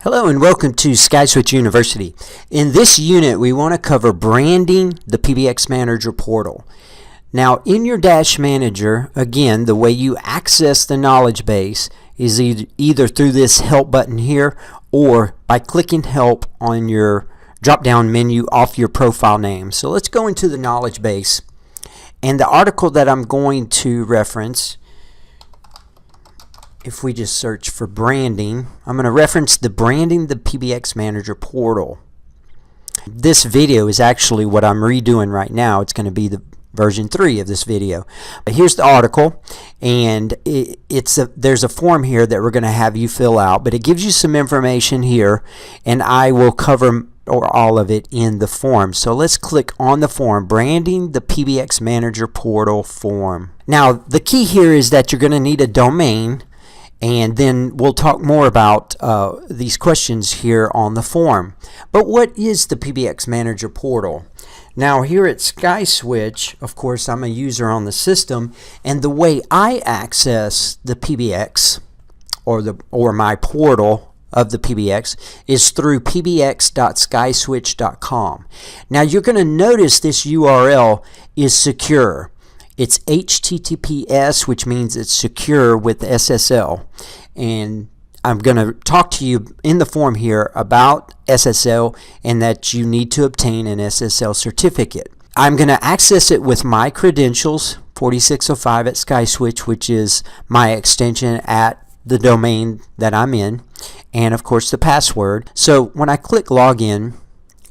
Hello and welcome to SkySwitch University. In this unit we want to cover branding the PBX Manager portal. Now in your Dash Manager, again, the way you access the knowledge base is either through this help button here or by clicking help on your drop down menu off your profile name. So let's go into the knowledge base, and the article that I'm going to reference, if we just search for branding, I'm going to reference the branding the PBX Manager portal. This video is actually what I'm redoing right now. It's going to be the version 3 of this video. But here's the article, and there's a form here that we're going to have you fill out, but it gives you some information here, and I will cover all of it in the form. So let's click on the form, branding the PBX Manager portal form. Now the key here is that you're going to need a domain, and then we'll talk more about these questions here on the form. But what is the PBX Manager portal? Now here at SkySwitch, of course, I'm a user on the system, and the way I access the PBX or my portal of the PBX is through pbx.skyswitch.com. Now you're going to notice this URL is secure. It's HTTPS, which means it's secure with SSL. And I'm going to talk to you in the form here about SSL and that you need to obtain an SSL certificate. I'm going to access it with my credentials, 4605 at SkySwitch, which is my extension at the domain that I'm in, and of course the password. So when I click login,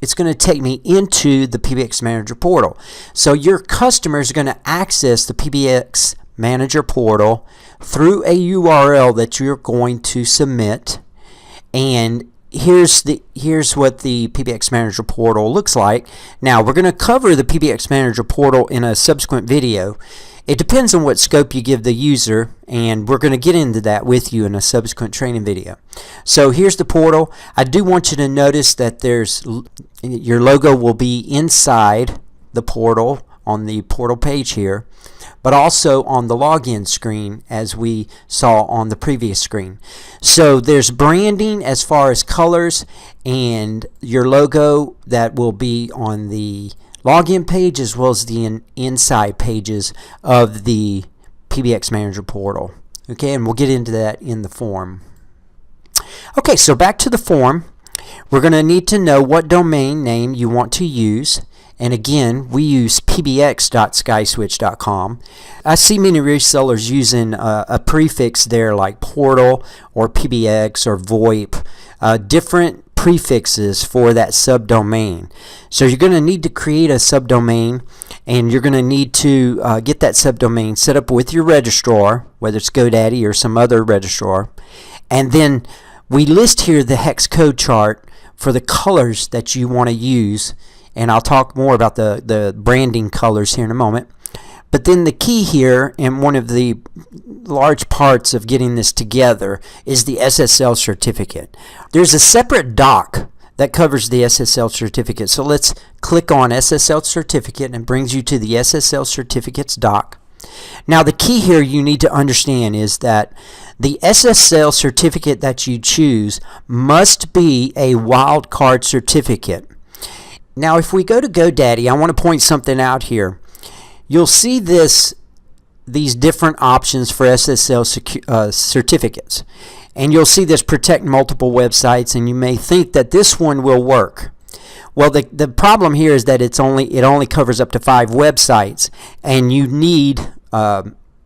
it's going to take me into the PBX Manager portal. So your customers are going to access the PBX Manager portal through a URL that you're going to submit. And here's what the PBX Manager portal looks like. Now we're going to cover the PBX Manager portal in a subsequent video. It depends on what scope you give the user, and we're going to get into that with you in a subsequent training video. So here's the portal. I do want you to notice that your logo will be inside the portal on the portal page here, but also on the login screen as we saw on the previous screen. So there's branding as far as colors and your logo that will be on the login page as well as the inside pages of the PBX Manager portal. Okay, and we'll get into that in the form. Okay, so back to the form. We're going to need to know what domain name you want to use. And again, we use pbx.skyswitch.com. I see many resellers using a prefix there like portal or PBX or VoIP, different prefixes for that subdomain. So you're going to need to create a subdomain, and you're going to need to get that subdomain set up with your registrar, whether it's GoDaddy or some other registrar. And then we list here the hex code chart for the colors that you want to use, and I'll talk more about the branding colors here in a moment. But then the key here, and one of the large parts of getting this together, is the SSL certificate. There's a separate doc that covers the SSL certificate. So let's click on SSL certificate, and it brings you to the SSL certificates doc. Now the key here you need to understand is that the SSL certificate that you choose must be a wildcard certificate. Now if we go to GoDaddy, I want to point something out here. You'll see these different options for SSL certificates, and you'll see this protect multiple websites, and you may think that this one will work. Well, the problem here is that it only covers up to 5 websites, and you need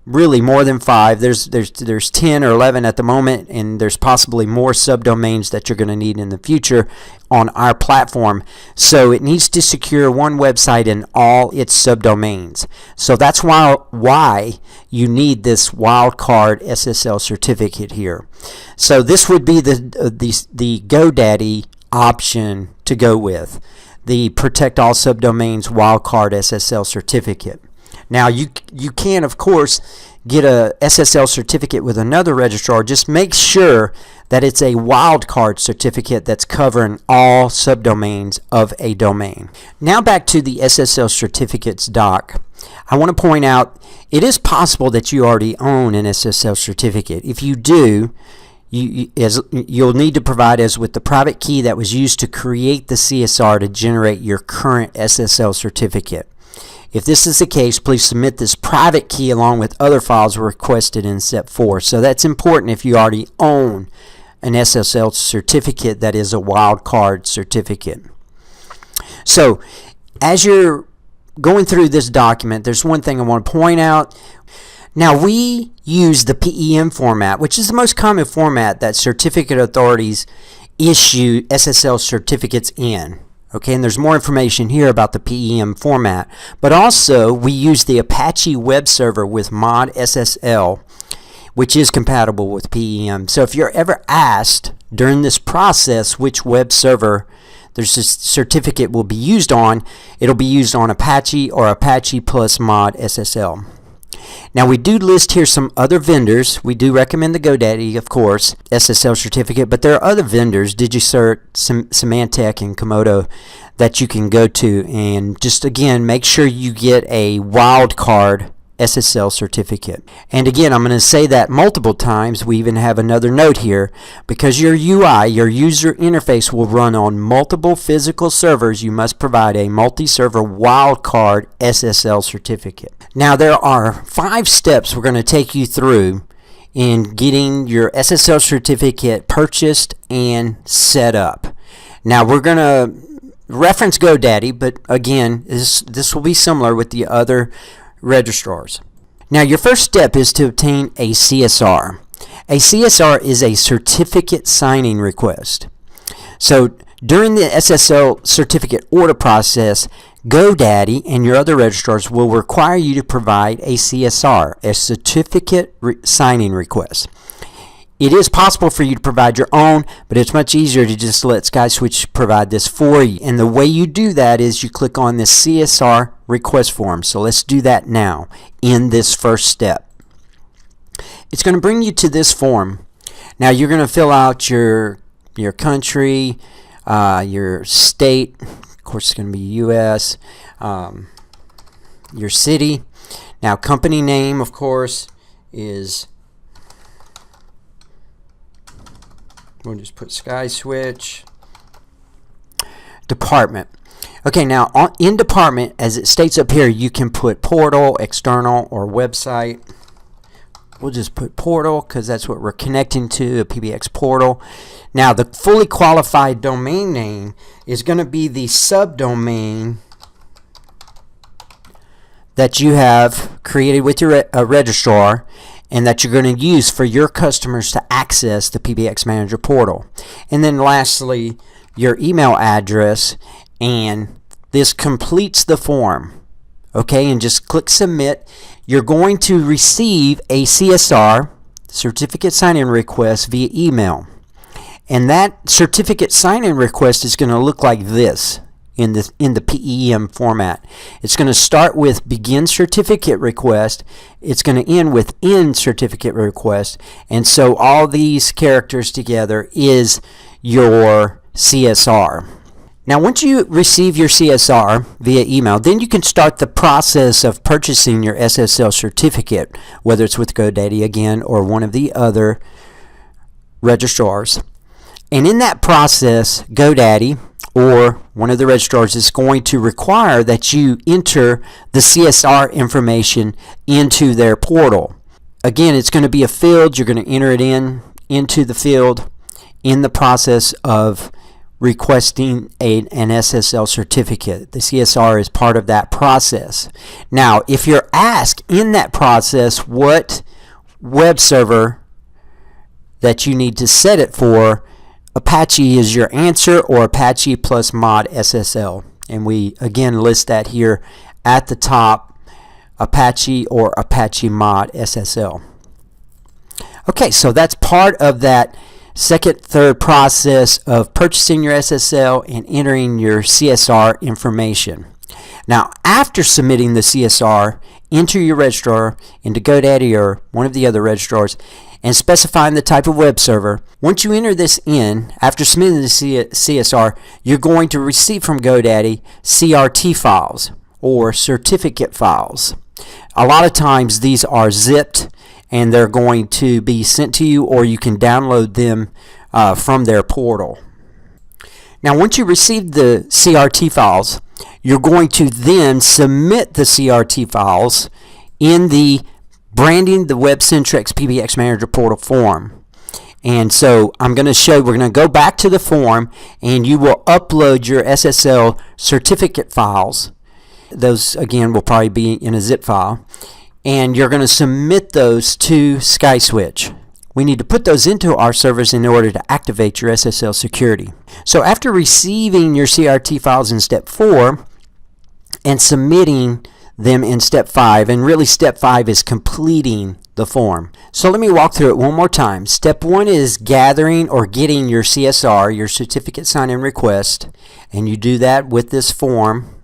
really more than 5. There's 10 or 11 at the moment, and there's possibly more subdomains that you're going to need in the future on our platform. So it needs to secure one website and all its subdomains. So that's why you need this wildcard SSL certificate here. So this would be the GoDaddy option to go with, the protect all subdomains wildcard SSL certificate. Now you can of course get a SSL certificate with another registrar. Just make sure that it's a wildcard certificate that's covering all subdomains of a domain. Now back to the SSL certificates doc. I want to point out it is possible that you already own an SSL certificate. If you do, you'll need to provide as with the private key that was used to create the CSR to generate your current SSL certificate. If this is the case, please submit this private key along with other files requested in step 4. So that's important if you already own an SSL certificate that is a wildcard certificate. So as you're going through this document, there's one thing I want to point out. Now, we use the PEM format, which is the most common format that certificate authorities issue SSL certificates in. Okay, and there's more information here about the PEM format. But also, we use the Apache web server with mod SSL, which is compatible with PEM. So if you're ever asked during this process which web server there's a certificate will be used on, it'll be used on Apache or Apache plus mod SSL. Now, we do list here some other vendors. We do recommend the GoDaddy, of course, SSL certificate, but there are other vendors, DigiCert, Symantec, and Komodo, that you can go to, and just again make sure you get a wildcard SSL certificate. And again, I'm going to say that multiple times. We even have another note here. Because your UI, your user interface, will run on multiple physical servers, you must provide a multi-server wildcard SSL certificate. Now, there are 5 steps we're going to take you through in getting your SSL certificate purchased and set up. Now, we're going to reference GoDaddy, but again, this will be similar with the other registrars. Now, your first step is to obtain a CSR. A CSR is a certificate signing request. So during the SSL certificate order process, GoDaddy and your other registrars will require you to provide a CSR, a certificate signing request. It is possible for you to provide your own, but it's much easier to just let SkySwitch provide this for you. And the way you do that is you click on this CSR request form. So let's do that now in this first step. It's going to bring you to this form. Now, you're going to fill out your country, your state, of course it's going to be US, your city. Now, company name, of course, is, we'll just put SkySwitch. Department. Okay, now in department, as it states up here, you can put portal, external, or website. We'll just put portal because that's what we're connecting to, a PBX portal. Now, the fully qualified domain name is going to be the subdomain that you have created with your registrar and that you're going to use for your customers to access the PBX Manager portal. And then lastly, your email address, and this completes the form. Okay, and just click submit. You're going to receive a CSR, certificate sign-in request, via email. And that certificate sign-in request is going to look like this in the PEM format. It's going to start with begin certificate request. It's going to end with end certificate request. And so all these characters together is your CSR. Now, once you receive your CSR via email, then you can start the process of purchasing your SSL certificate, whether it's with GoDaddy again or one of the other registrars. And in that process, GoDaddy or one of the registrars is going to require that you enter the CSR information into their portal. Again, it's going to be a field. You're going to enter it into the field in the process of requesting an SSL certificate. The CSR is part of that process. Now, if you're asked in that process what web server that you need to set it for, Apache is your answer, or Apache plus mod SSL. And we again list that here at the top, Apache or Apache mod SSL. Okay, so that's part of that third process of purchasing your SSL and entering your CSR information. Now, after submitting the CSR into your registrar, into GoDaddy or one of the other registrars, and specifying the type of web server, once you enter this in, after submitting the CSR, you're going to receive from GoDaddy CRT files or certificate files. A lot of times these are zipped, and they're going to be sent to you, or you can download them from their portal. Now, once you receive the CRT files, you're going to then submit the CRT files in the Branding the WebCentrix PBX Manager Portal form. And so we're going to go back to the form, and you will upload your SSL certificate files. Those, again, will probably be in a zip file. And you're going to submit those to SkySwitch. We need to put those into our servers in order to activate your SSL security. So after receiving your CRT files in step 4 and submitting them in step 5, and really step 5 is completing the form. So let me walk through it one more time. Step 1 is gathering or getting your CSR, your certificate sign-in request, and you do that with this form,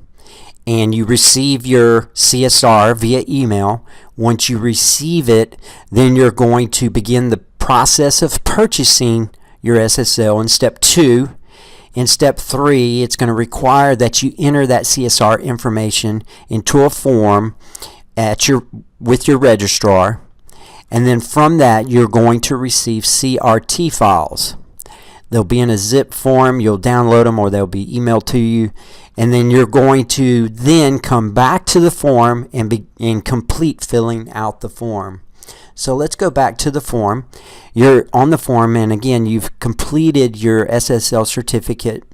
and you receive your CSR via email. Once you receive it, then you're going to begin the process of purchasing your SSL in step 2. In step 3, it's going to require that you enter that CSR information into a form with your registrar, and then from that you're going to receive CRT files. They'll be in a zip form. You'll download them, or they'll be emailed to you, and then you're going to then come back to the form and complete filling out the form. So let's go back to the form. You're on the form, and again, you've completed your SSL certificate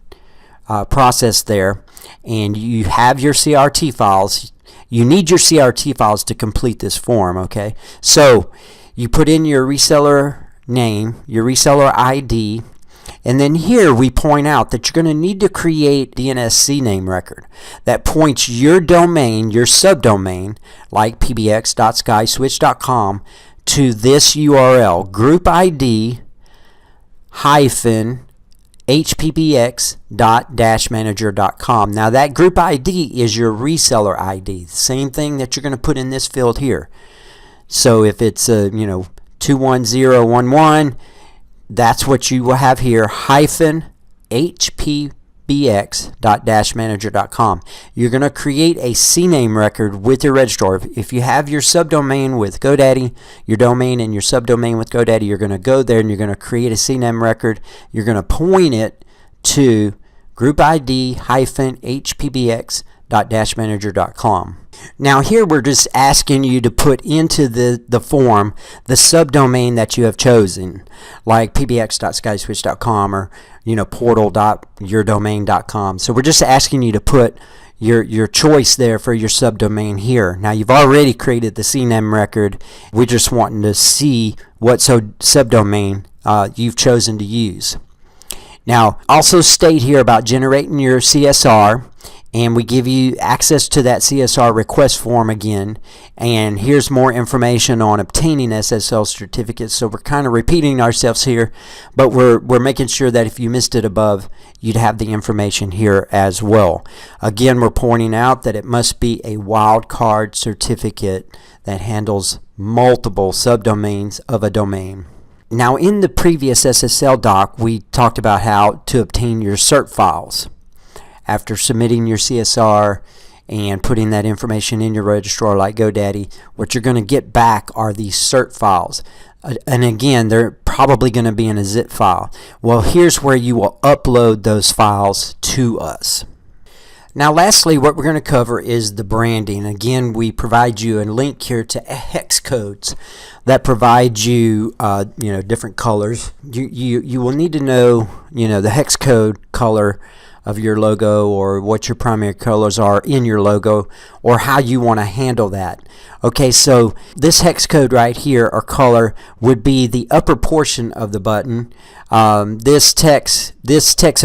process there, and you have your CRT files. You need your CRT files to complete this form, okay? So you put in your reseller name, your reseller ID, and then here we point out that you're going to need to create DNS CNAME record that points your domain, your subdomain, like pbx.skyswitch.com, to this URL, group ID hpbx.manager.com. Now that group ID is your reseller ID, same thing that you're going to put in this field here. So if it's 21011, that's what you will have here, hpbx.manager.com. You're going to create a CNAME record with your registrar. If you have your subdomain with GoDaddy, your domain and your subdomain with GoDaddy, you're going to go there and you're going to create a CNAME record. You're going to point it to group ID hpbx.manager.com. Now here we're just asking you to put into the form the subdomain that you have chosen, like pbx.skyswitch.com or portal.yourdomain.com. So we're just asking you to put your choice there for your subdomain here. Now you've already created the CNAME record. We're just wanting to see what subdomain you've chosen to use. Now also state here about generating your CSR, and we give you access to that CSR request form again, and here's more information on obtaining SSL certificates. So we're kind of repeating ourselves here, but we're making sure that if you missed it above, you'd have the information here as well. Again, we're pointing out that it must be a wildcard certificate that handles multiple subdomains of a domain. Now in the previous SSL doc, we talked about how to obtain your cert files. After submitting your CSR and putting that information in your registrar like GoDaddy, what you're going to get back are these cert files. And again, they're probably going to be in a zip file. Well, here's where you will upload those files to us. Now lastly, what we're going to cover is the branding. Again, we provide you a link here to hex codes that provide you different colors. You will need to know the hex code color of your logo, or what your primary colors are in your logo, or how you want to handle that. Okay, so this hex code right here, or color, would be the upper portion of the button. This text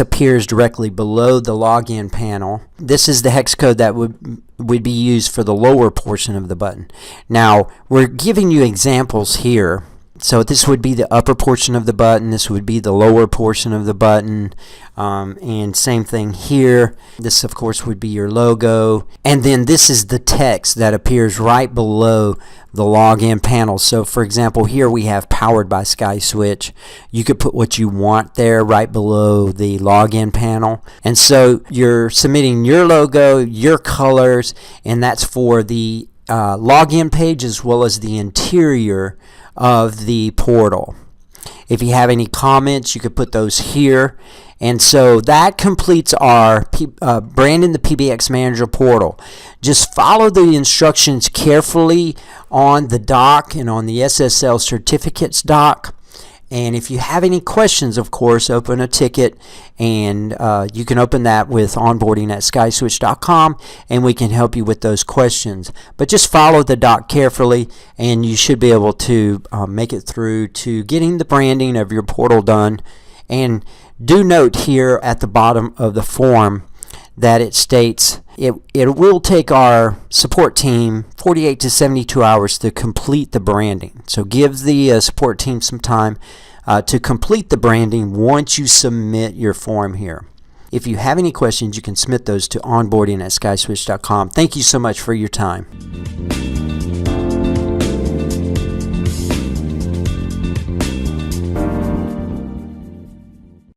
appears directly below the login panel. This is the hex code that would be used for the lower portion of the button. Now we're giving you examples here. So this would be the upper portion of the button, this would be the lower portion of the button, and same thing here. This of course would be your logo, and then this is the text that appears right below the login panel. So for example, here we have powered by SkySwitch. You could put what you want there right below the login panel, and so you're submitting your logo, your colors, and that's for the login page as well as the interior of the portal. If you have any comments, you could put those here. And so that completes our Brandon the PBX Manager portal. Just follow the instructions carefully on the doc and on the SSL certificates doc. And if you have any questions, of course, open a ticket, and you can open that with onboarding@skyswitch.com, and we can help you with those questions. But just follow the doc carefully, and you should be able to make it through to getting the branding of your portal done. And do note here at the bottom of the form that it states it will take our support team 48 to 72 hours to complete the branding. So give the support team some time to complete the branding once you submit your form here. If you have any questions, you can submit those to onboarding@skyswitch.com. Thank you so much for your time.